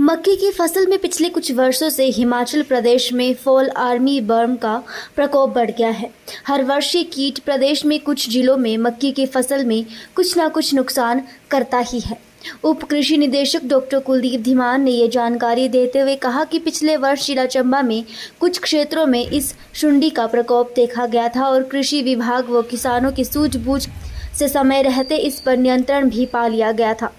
मक्की की फसल में पिछले कुछ वर्षों से हिमाचल प्रदेश में फॉल आर्मी वर्म का प्रकोप बढ़ गया है। हर वर्ष ये कीट प्रदेश में कुछ जिलों में मक्की की फसल में कुछ ना कुछ नुकसान करता ही है। उप कृषि निदेशक डॉक्टर कुलदीप धीमान ने ये जानकारी देते हुए कहा कि पिछले वर्ष जिला चंबा में कुछ क्षेत्रों में इस शुंडी का प्रकोप देखा गया था और कृषि विभाग व किसानों की सूझबूझ से समय रहते इस पर नियंत्रण भी पा लिया गया था।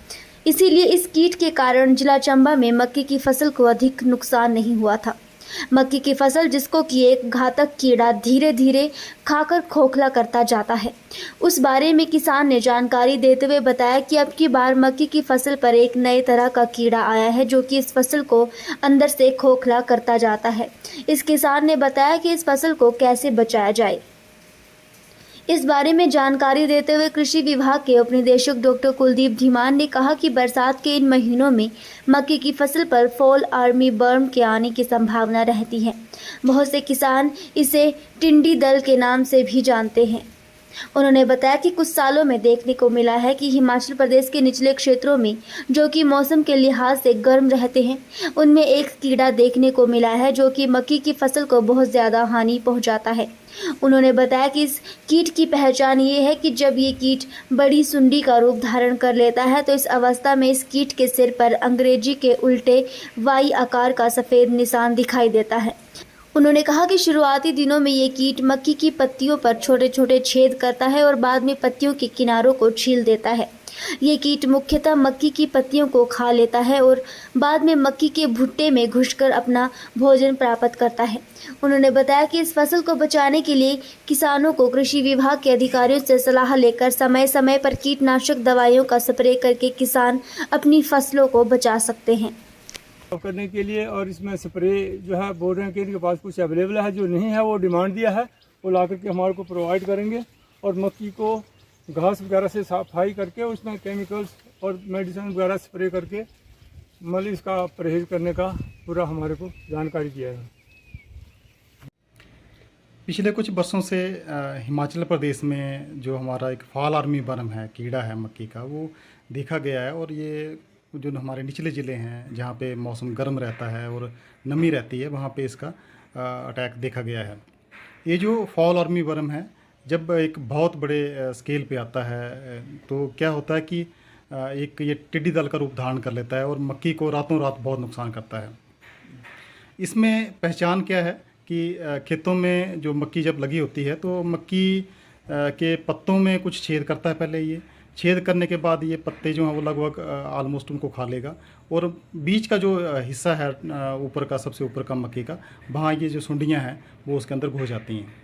इसीलिए इस कीट के कारण जिला चंबा में मक्की की फसल को अधिक नुकसान नहीं हुआ था। मक्की की फसल जिसको कि एक घातक कीड़ा धीरे धीरे खाकर खोखला करता जाता है, उस बारे में किसान ने जानकारी देते हुए बताया कि अब की बार मक्की की फसल पर एक नए तरह का कीड़ा आया है जो कि इस फसल को अंदर से खोखला करता जाता है। इस किसान ने बताया कि इस फसल को कैसे बचाया जाए। इस बारे में जानकारी देते हुए कृषि विभाग के उप निदेशक डॉक्टर कुलदीप धीमान ने कहा कि बरसात के इन महीनों में मक्की की फसल पर फॉल आर्मी वर्म के आने की संभावना रहती है। बहुत से किसान इसे टिंडी दल के नाम से भी जानते हैं। उन्होंने बताया कि कुछ सालों में देखने को मिला है कि हिमाचल प्रदेश के निचले क्षेत्रों में जो कि मौसम के लिहाज से गर्म रहते हैं, उनमें एक कीड़ा देखने को मिला है जो कि मक्की की फसल को बहुत ज़्यादा हानि पहुंचाता है। उन्होंने बताया कि इस कीट की पहचान ये है कि जब ये कीट बड़ी सुंडी का रूप धारण कर लेता है तो इस अवस्था में इस कीट के सिर पर अंग्रेजी के उल्टे वाई आकार का सफ़ेद निशान दिखाई देता है। उन्होंने कहा कि शुरुआती दिनों में ये कीट मक्की की पत्तियों पर छोटे छोटे छेद करता है और बाद में पत्तियों के किनारों को छील देता है। ये कीट मुख्यतः मक्की की पत्तियों को खा लेता है और बाद में मक्की के भुट्टे में घुसकर अपना भोजन प्राप्त करता है। उन्होंने बताया कि इस फसल को बचाने के लिए किसानों को कृषि विभाग के अधिकारियों से सलाह लेकर समय समय पर कीटनाशक दवाइयों का स्प्रे करके किसान अपनी फसलों को बचा सकते हैं। करने के लिए और इसमें स्प्रे जो है बोल रहे हैं कि इनके पास कुछ अवेलेबल है, जो नहीं है वो डिमांड दिया है, वो ला करके हमारे को प्रोवाइड करेंगे और मक्की को घास वगैरह से सफाई करके उसमें केमिकल्स और मेडिसिन वगैरह स्प्रे करके मतलब इसका परहेज करने का पूरा हमारे को जानकारी दिया है। पिछले कुछ वर्षों से हिमाचल प्रदेश में जो हमारा एक फॉल आर्मी वर्म है, कीड़ा है मक्की का, वो देखा गया है और ये जो हमारे निचले ज़िले हैं जहाँ पे मौसम गर्म रहता है और नमी रहती है, वहाँ पे इसका अटैक देखा गया है। ये जो फॉल आर्मी वर्म है, जब एक बहुत बड़े स्केल पे आता है तो क्या होता है कि एक ये टिड्डी दल का रूप धारण कर लेता है और मक्की को रातों रात बहुत नुकसान करता है। इसमें पहचान क्या है कि खेतों में जो मक्की जब लगी होती है तो मक्की के पत्तों में कुछ छेद करता है। पहले ये छेद करने के बाद ये पत्ते जो हैं वो लगभग आलमोस्ट उनको खा लेगा और बीच का जो हिस्सा है ऊपर का, सबसे ऊपर का मक्की का, वहाँ ये जो सुंडियाँ हैं वो उसके अंदर घुस जाती हैं।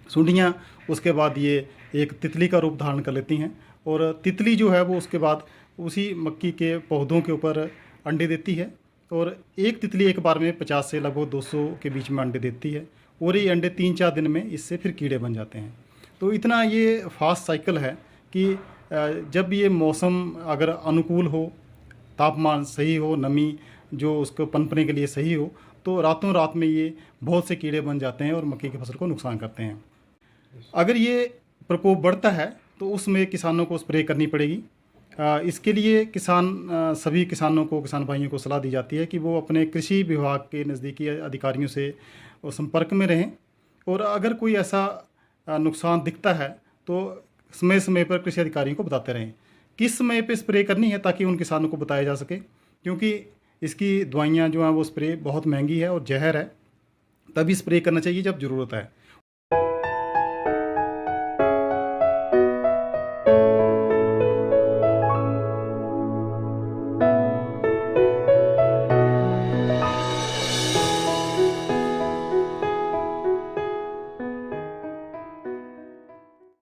सुंडियाँ उसके बाद ये एक तितली का रूप धारण कर लेती हैं और तितली जो है वो उसके बाद उसी मक्की के पौधों के ऊपर अंडे देती है और एक तितली एक बार में 50 से लगभग 200 के बीच में अंडे देती है और ये अंडे 3-4 दिन में इससे फिर कीड़े बन जाते हैं। तो इतना ये फास्ट साइकिल है कि जब ये मौसम अगर अनुकूल हो, तापमान सही हो, नमी जो उसको पनपने के लिए सही हो, तो रातों रात में ये बहुत से कीड़े बन जाते हैं और मक्की की फसल को नुकसान करते हैं। अगर ये प्रकोप बढ़ता है तो उसमें किसानों को स्प्रे करनी पड़ेगी। इसके लिए सभी किसानों को, किसान भाइयों को सलाह दी जाती है कि वो अपने कृषि विभाग के नज़दीकी अधिकारियों से संपर्क में रहें और अगर कोई ऐसा नुकसान दिखता है तो समय समय पर कृषि अधिकारियों को बताते रहें किस समय पे स्प्रे करनी है, ताकि उन किसानों को बताया जा सके, क्योंकि इसकी दवाइयाँ जो हैं वो स्प्रे बहुत महंगी है और जहर है। तभी स्प्रे करना चाहिए जब ज़रूरत है।